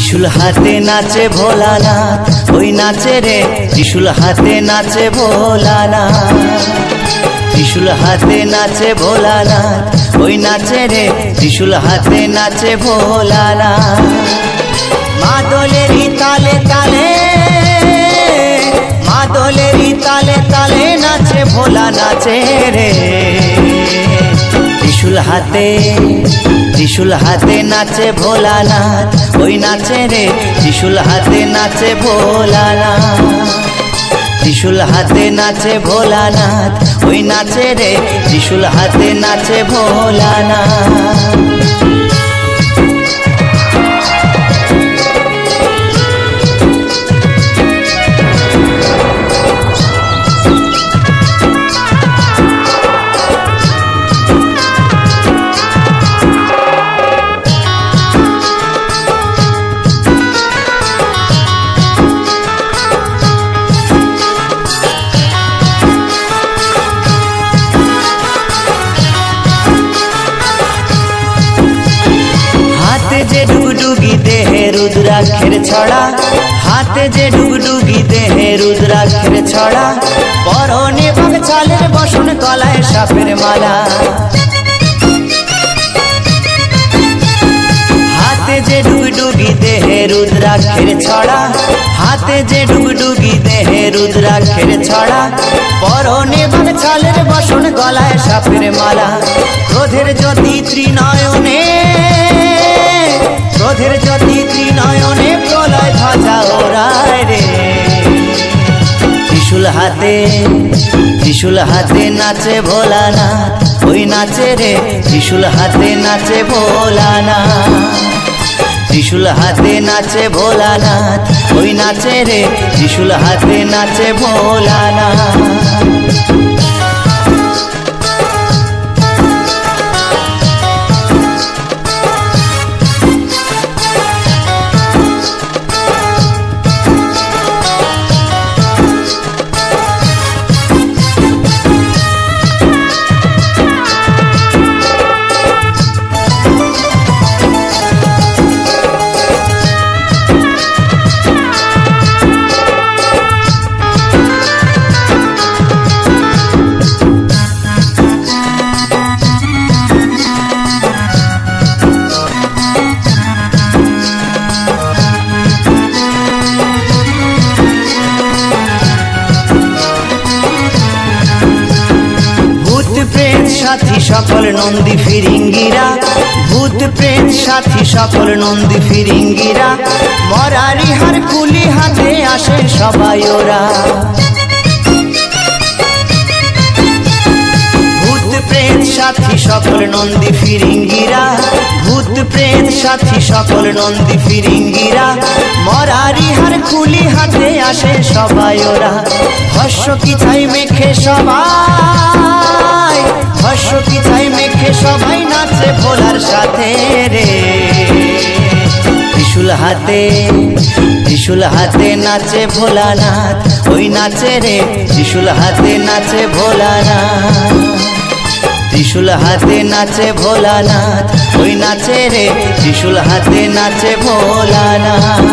ত্রিশূল হাতে নাচে ভোলানাথ, ওই নাচে রে ত্রিশূল হাতে নাচে ভোলানাথ। ত্রিশূল হাতে নাচে ভোলানাথ, ওই নাচে রে ত্রিশূল হাতে নাচে ভোলানাথ। মাদলেরই তালে তালে, মাদলেরই তালে তালে নাচে ভোলা নাচে রে। ত্রিশূল হাতে, ত্রিশূল হাতে নাচে ভোলানাথ, ওই নাচে রে ত্রিশূল হাতে নাচে ভোলানাথ। ত্রিশূল হাতে নাচে ভোলানাথ, ওই নাচে রে ত্রিশূল হাতে নাচে ভোলানাথ। যে ডুগডুগি দেহে রুদ্রাক্ষের ছড়া, হাতে যে ডুগডুগি দেহে রুদ্রাক্ষের ছড়া, পরনে বাগছালের বসন গলায় সাপের মালা। হাতে যে ডুগডুগি দেহে রুদ্রাক্ষের ছড়া, হাতে যে ডুগডুগি দেহে রুদ্রাক্ষের ছড়া, পরনে বাগছালের বসন গলায় সাপের মালা। ক্রোধের জ্যোতি ত্রিনয়নে, ক্রোধের জ্যোতি ত্রিনয়নে প্রলয় ধ্বজা ওড়ায় রে। ত্রিশূল হাতে, ত্রিশূল হাতে নাচে ভোলানাথ, ওই নাচে রে ত্রিশূল হাতে নাচে ভোলানাথ। ত্রিশূল হাতে নাচে ভোলানাথ, ওই নাচে রে ত্রিশূল হাতে নাচে ভোলানাথ। সাথী সকল নন্দী ফিরিঙ্গিরা, ভূত প্রেত সাথী সকল নন্দী ফিরিঙ্গিরা, মরারি হার কুলি হাতে আসে সবাই ওরা। ভূত প্রেত সাথী সকল নন্দী ফিরিঙ্গিরা, ভূত প্রেত সাথী সকল নন্দী ফিরিঙ্গিরা, মরারি হার কুলি হাতে আসে সবাই ওরা। ভস্য কি ছাই মেখে সবাই, ভস্য কি ছাই মেখে সবাই নাচে ভোলার সাথে রে। ত্রিশূল হাতে, ত্রিশূল হাতে নাচে ভোলানাথ, ওই নাচে রে ত্রিশূল হাতে নাচে ভোলানাথ। ত্রিশূল হাতে নাচে ভোলানাথ, ওই নাচে রে ত্রিশূল হাতে নাচে ভোলানাথ।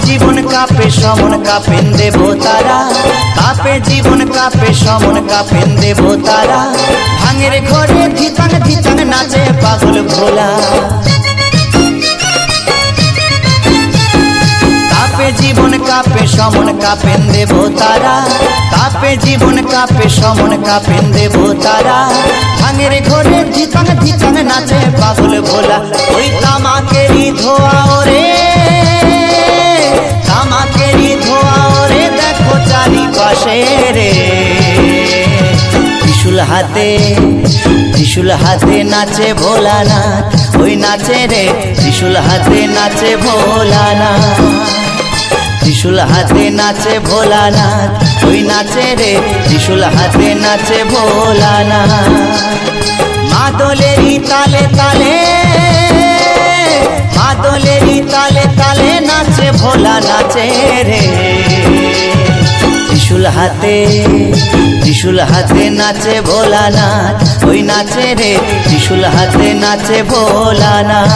জীবন কাপে সমন কাপেন দেবতারা, কাপে জীবন কাপে সমন কাপেন দেবতারা, ভাঙের ঘরে ধিতাং ধিতাং নাচে পাগল ভোলা। কাপে জীবন কাপে সমন কাপেন দেবতারা, কাপে জীবন কাপে সমন কাপেন দেবতারা, ভাঙের ঘরে ধিতাং ধিতাং নাচে পাগল ভোলা। ওই তামাকেরই ধোয়া ওরে, তামাকেরই ধোয়া ওরে দেখো চারিপাশে রে। ত্রিশূল হাতে, ত্রিশূল ত্রিশূল হাতে নাচে ভোলানাথ, ওই নাচে রে ত্রিশূল হাতে নাচে ভোলানাথ। ত্রিশূল হাতে নাচে ভোলানাথ, ওই নাচে রে ত্রিশূল হাতে নাচে ভোলানাথ। মাদলেরই তালে তালে, মাদলেরই তালে তালে নাচে ভোলা নাচে রে। ত্রিশূল হাতে, ত্রিশূল হাতে নাচে ভোলানাথ, ওই নাচে রে ত্রিশূল হাতে নাচে ভোলানাথ।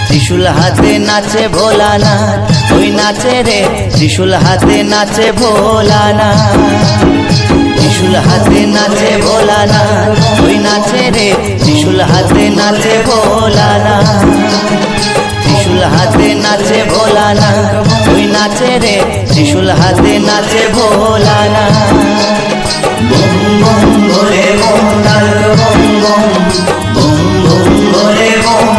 ত্রিশূল হাতে নাচে ভোলানাথ, ওই নাচে রে ত্রিশূল হাতে নাচে ভোলানাথ। ত্রিশূল হাতে নাচে ভোলানাথ, ওই নাচে রে ত্রিশূল হাতে নাচে ভোলানাথ। ত্রিশূল হাতে নাচে ভোলানাথ, ওই নাচে রে ত্রিশূল হাতে নাচে ভোলানাথ। বুম বুম ভোলে বোম, বম বম, বুম বুম ভোলে বোম।